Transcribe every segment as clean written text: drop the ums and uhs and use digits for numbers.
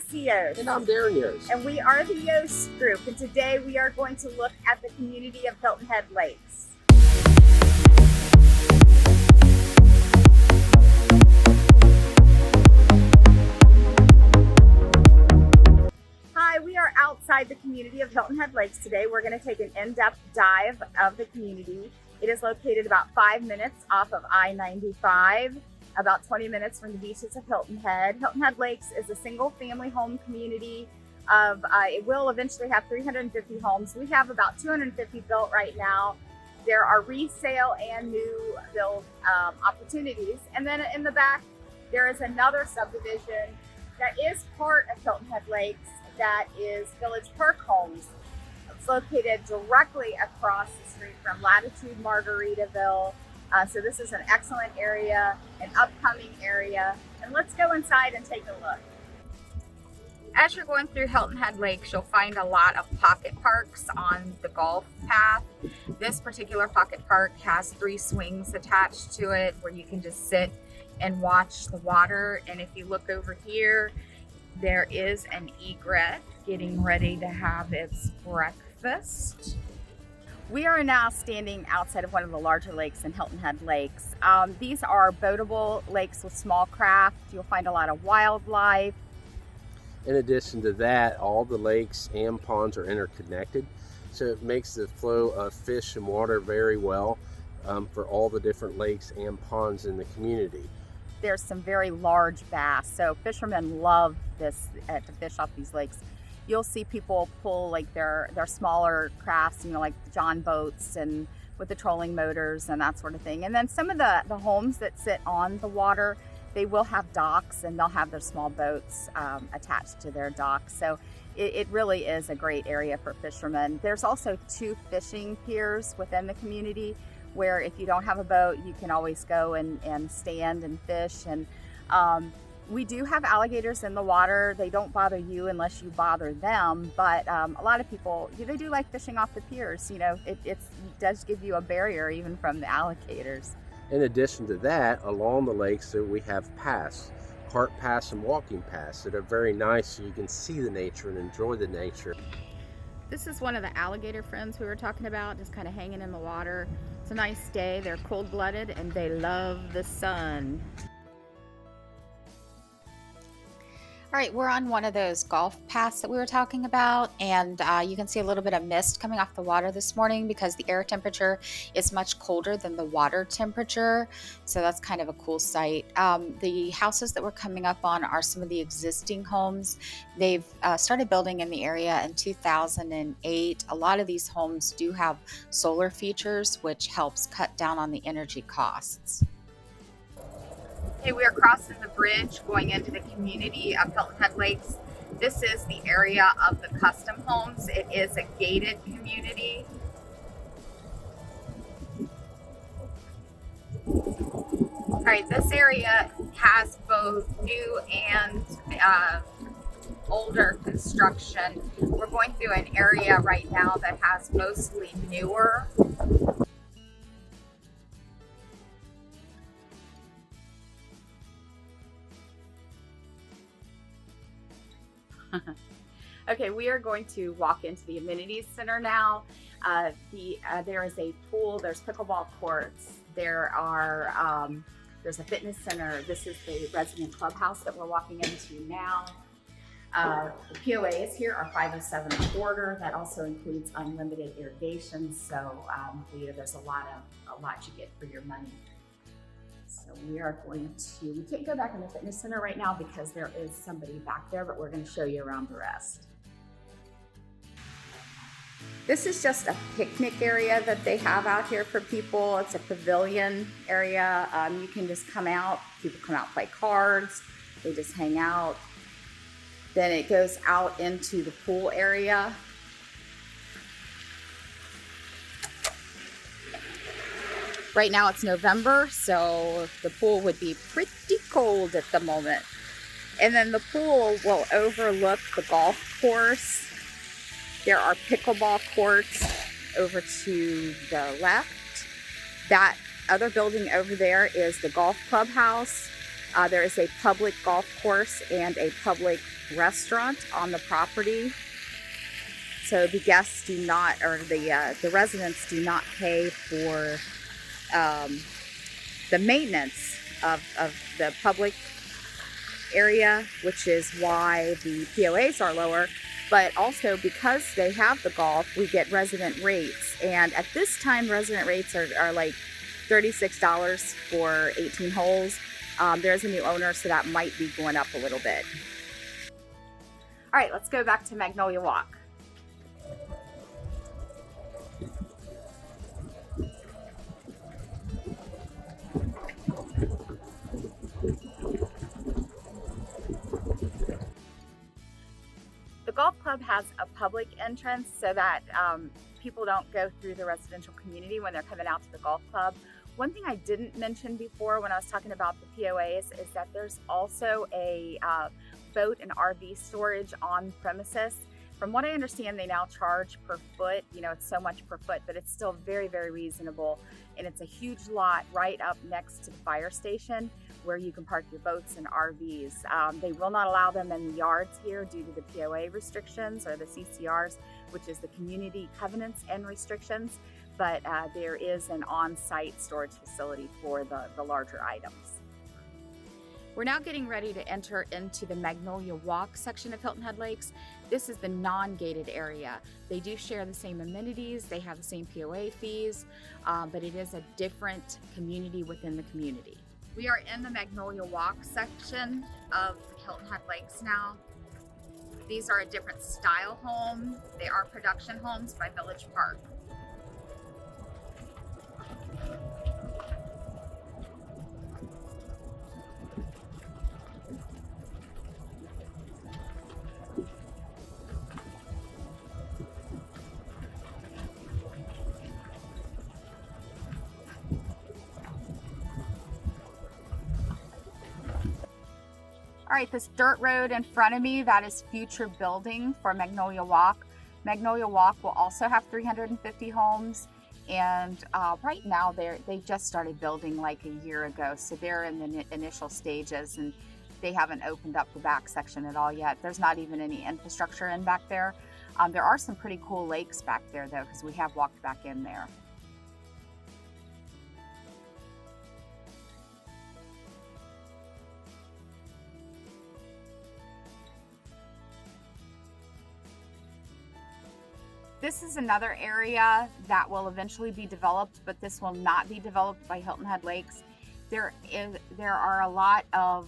Missy Yost. And I'm Darren Yost. And we are the Yost Group. And today we are going to look at the community of Hilton Head Lakes. Hi, we are outside the community of Hilton Head Lakes today. We're going to take an in-depth dive of the community. It is located about 5 minutes off of I-95. About 20 minutes from the beaches of Hilton Head. Hilton Head Lakes is a single family home community of, it will eventually have 350 homes. We have about 250 built right now. There are resale and new build opportunities. And then in the back, there is another subdivision that is part of Hilton Head Lakes that is Village Park Homes. It's located directly across the street from Latitude Margaritaville. So this is an excellent area, an upcoming area. And let's go inside and take a look. As you're going through Hilton Head Lakes, you'll find a lot of pocket parks on the golf path. This particular pocket park has 3 swings attached to it where you can just sit and watch the water. And if you look over here, there is an egret getting ready to have its breakfast. We are now standing outside of one of the larger lakes in Hilton Head Lakes. These are boatable lakes with small craft. You'll find a lot of wildlife. In addition to that, all the lakes and ponds are interconnected, so it makes the flow of fish and water very well for all the different lakes and ponds in the community. There's some very large bass, so fishermen love this to fish off these lakes. You'll see people pull like their smaller crafts, you know, like John boats and with the trolling motors and that sort of thing. And then some of the homes that sit on the water, they will have docks and they'll have their small boats attached to their docks. So it really is a great area for fishermen. There's also 2 fishing piers within the community where if you don't have a boat, you can always go and stand and fish. And we do have alligators in the water. They don't bother you unless you bother them, but a lot of people, they do like fishing off the piers. You know, it does give you a barrier even from the alligators. In addition to that, along the lakes we have paths, cart paths and walking paths that are very nice so you can see the nature and enjoy the nature. This is one of the alligator friends we were talking about, just kind of hanging in the water. It's a nice day. They're cold-blooded and they love the sun. All right, we're on one of those golf paths that we were talking about, and you can see a little bit of mist coming off the water this morning because the air temperature is much colder than the water temperature, so that's kind of a cool sight. The houses that we're coming up on are some of the existing homes. They've started building in the area in 2008. A lot of these homes do have solar features, which helps cut down on the energy costs. Okay, we are crossing the bridge going into the community of Hilton Head Lakes. This is the area of the custom homes. It is a gated community. All right, this area has both new and older construction. We're going through an area right now that has mostly newer. Okay, we are going to walk into the amenities center now. There is a pool, there's pickleball courts, there's a fitness center. This is the resident clubhouse that we're walking into now. The POAs here are 507 a quarter. That also includes unlimited irrigation. So there's a lot you get for your money. So we are going to, we can't go back in the fitness center right now because there is somebody back there, but we're going to show you around the rest. This is just a picnic area that they have out here for people. It's a pavilion area. You can just come out, people come out, play cards, they just hang out. Then it goes out into the pool area. Right now it's November, so the pool would be pretty cold at the moment. And then the pool will overlook the golf course. There are pickleball courts over to the left. That other building over there is the golf clubhouse. There is a public golf course and a public restaurant on the property. So the guests do not, or the residents do not pay for the maintenance of the public area, which is why the POAs are lower. But also because they have the golf, we get resident rates. And at this time, resident rates are like $36 for 18 holes. There's a new owner, so that might be going up a little bit. All right, let's go back to Magnolia Walk. The golf club has a public entrance so that people don't go through the residential community when they're coming out to the golf club. One thing I didn't mention before when I was talking about the POAs is that there's also a boat and RV storage on premises. From what I understand, they now charge per foot. You know, it's so much per foot, but it's still very, very reasonable. And it's a huge lot right up next to the fire station where you can park your boats and RVs. They will not allow them in the yards here due to the POA restrictions, or the CCRs, which is the community covenants and restrictions. But there is an on-site storage facility for the larger items. We're now getting ready to enter into the Magnolia Walk section of Hilton Head Lakes. This is the non-gated area. They do share the same amenities, they have the same POA fees, but it is a different community within the community. We are in the Magnolia Walk section of Hilton Head Lakes now. These are a different style home. They are production homes by Village Park. All right, this dirt road in front of me, that is future building for Magnolia Walk. Magnolia Walk will also have 350 homes, and right now they just started building like a year ago, so they're in the initial stages and they haven't opened up the back section at all yet. There's not even any infrastructure in back there. There are some pretty cool lakes back there though, because we have walked back in there. This is another area that will eventually be developed, but this will not be developed by Hilton Head Lakes. There are a lot of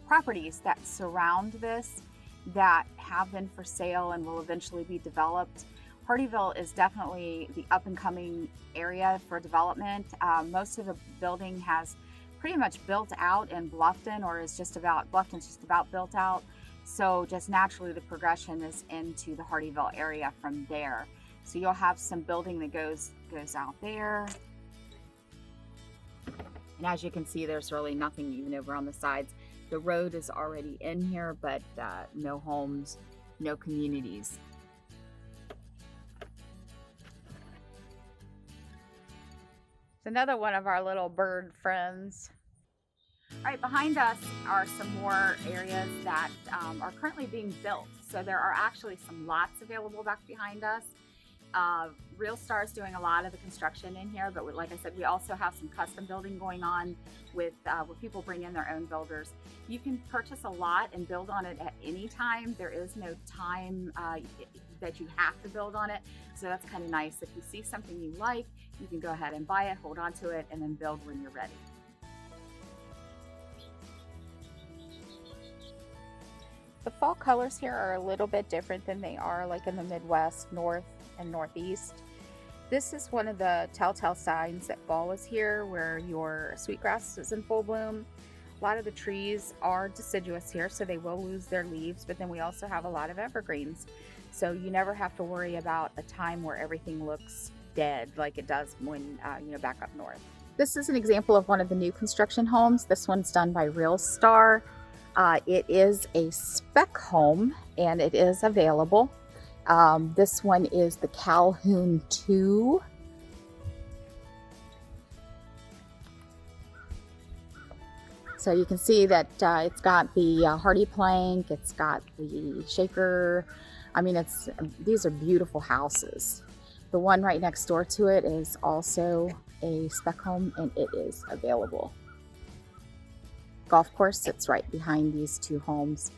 properties that surround this that have been for sale and will eventually be developed. Hardyville is definitely the up and coming area for development. Most of the building has pretty much built out in Bluffton, or is just about, Bluffton's just about built out. So just naturally the progression is into the Hardyville area from there. So you'll have some building that goes out there. And as you can see, there's really nothing even over on the sides. The road is already in here, but no homes, no communities. It's another one of our little bird friends. All right, behind us are some more areas that are currently being built. So there are actually some lots available back behind us. Realstar is doing a lot of the construction in here, but like I said, we also have some custom building going on with where people bring in their own builders. You can purchase a lot and build on it at any time. There is no time that you have to build on it. So that's kind of nice. If you see something you like, you can go ahead and buy it, hold on to it, and then build when you're ready. The fall colors here are a little bit different than they are like in the Midwest, North and Northeast. This is one of the telltale signs that fall is here, where your sweetgrass is in full bloom. A lot of the trees are deciduous here, so they will lose their leaves, but then we also have a lot of evergreens. So you never have to worry about a time where everything looks dead like it does when back up north. This is an example of one of the new construction homes. This one's done by Realstar. It is a spec home and it is available. This one is the Calhoun 2. So you can see that it's got the hardy plank, it's got the shaker. I mean, these are beautiful houses. The one right next door to it is also a spec home, and it is available. Golf course sits right behind these two homes.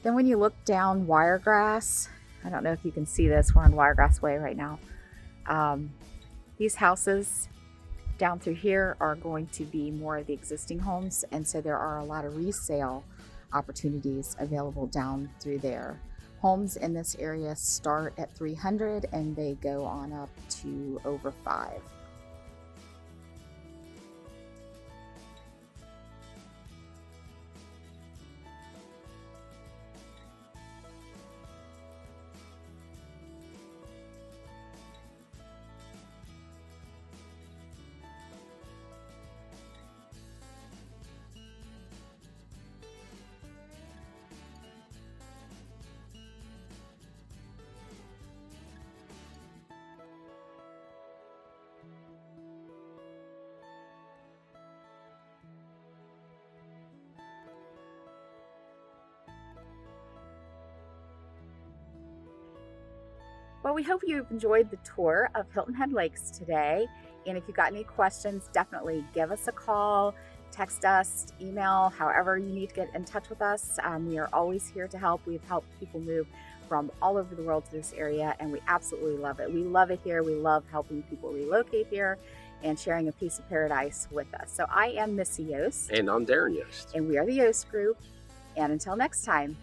Then when you look down Wiregrass, I don't know if you can see this, we're on Wiregrass Way right now. These houses down through here are going to be more of the existing homes, and so there are a lot of resale opportunities available down through there. Homes in this area start at 300 and they go on up to over 5. Well, we hope you've enjoyed the tour of Hilton Head Lakes today. And if you've got any questions, definitely give us a call, text us, email, however you need to get in touch with us. We are always here to help. We've helped people move from all over the world to this area, and we absolutely love it. We love it here. We love helping people relocate here and sharing a piece of paradise with us. So I am Missy Yost. And I'm Darren Yost. And we are the Yost Group. And until next time.